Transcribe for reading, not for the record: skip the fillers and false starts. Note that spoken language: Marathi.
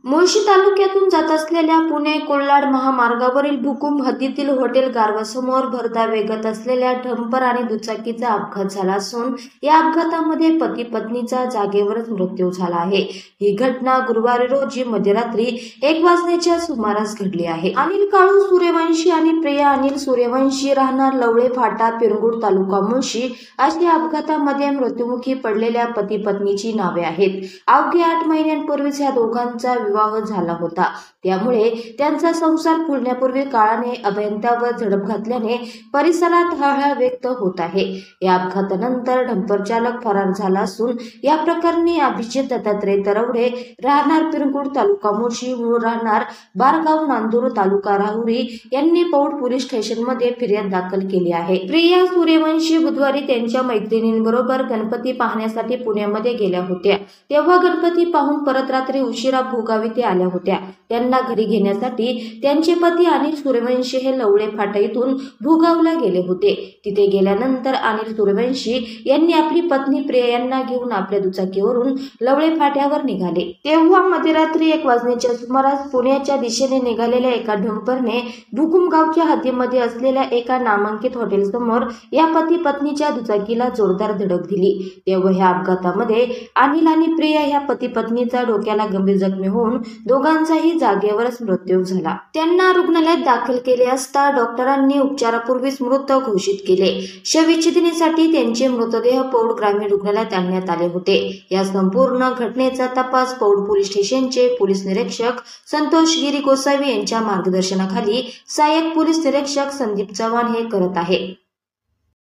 मुळशी तालुक्यातून जात असलेल्या पुणे कोल्हाड महामार्गावरील भुकुम हद्दीतील हॉटेल गारवासमोर भरधाव वेगात असलेल्या डंपर आणि दुचाकीचा अपघात झाला असून या अपघातामध्ये पती पत्नीचा जागेवरच मृत्यू झाला आहे। ही घटना गुरुवारी रोजी मध्यरात्री 1 वाजण्याच्या सुमारास घडली आहे। अनिल काळू सूर्यवंशी आणि प्रिया अनिल सूर्यवंशी राहणार लवळे फाटा पिरंगुट तालुका मुळशी अशी अपघातामध्ये मृत्युमुखी पडलेल्या पती पत्नीची नावे आहेत। अवघ्या 8 महिन्यांपूर्वीच या दोघांचा विवाह झाला होता, त्यामुळे त्यांचा संसार फुलण्यापूर्वी काळाने अभयंतावर झडप घातल्याने परिसरात हळहळ व्यक्त होत आहे। या अपघातानंतर डंपर चालक फरार झाला असून या प्रकरणी अभिजित दत्तात्रय तरवडे राहणार पिरंगुट तालुका मुळशी मूळ राहणार बारगाव नांदूर तालुका राहुरी यांनी पौड पोलीस स्टेशनमध्ये फिर्याद दाखल केली आहे। प्रिया सूर्यवंशी बुधवारी त्यांच्या मैत्रिणींबरोबर गणपती पाहण्यासाठी पुण्यामध्ये गेल्या होत्या, तेव्हा गणपती पाहून परत रात्री उशिरा भूगावी ते आल्या होत्या। त्यांना घरी घेण्यासाठी त्यांचे पती अनिल सूर्यवंशी हे लवळे फाटा इथून भूगावला गेले होते। तिथे गेल्यानंतर अनिल सूर्यवंशी यांनी आपली पत्नी प्रिया यांना घेऊन आपल्या दुचाकीवरून लवळे फाट्यावर निघाले। तेव्हा मध्यरात्री 1 वाजण्याच्या सुमारास पुण्याच्या दिशेने निघालेल्या एका डंपरने भुकुम गावच्या हद्दीमध्ये असलेल्या एका नामांकित हॉटेल समोर या पती पत्नीच्या दुचाकीला जोरदार धडक दिली। तेव्हा ह्या अपघातामध्ये अनिल आणि प्रिया ह्या पती पत्नीचा डोक्याला गंभीर जखमी होऊन दोघांचाही जागेवरच मृत्यू झाला। त्यांना रुग्णालयात दाखल केले असता डॉक्टरांनी उपचारापूर्वीच मृत घोषित केले। शवविच्छेदनासाठी त्यांचे मृतदेह पौड ग्रामीण रुग्णालयात आणण्यात आले होते। या संपूर्ण घटनेचा तपास पौड पोलीस स्टेशनचे पोलीस निरीक्षक संतोष गिरी गोसावी यांच्या मार्गदर्शनाखाली सहाय्यक पोलीस निरीक्षक संदीप चव्हाण हे करत आहे।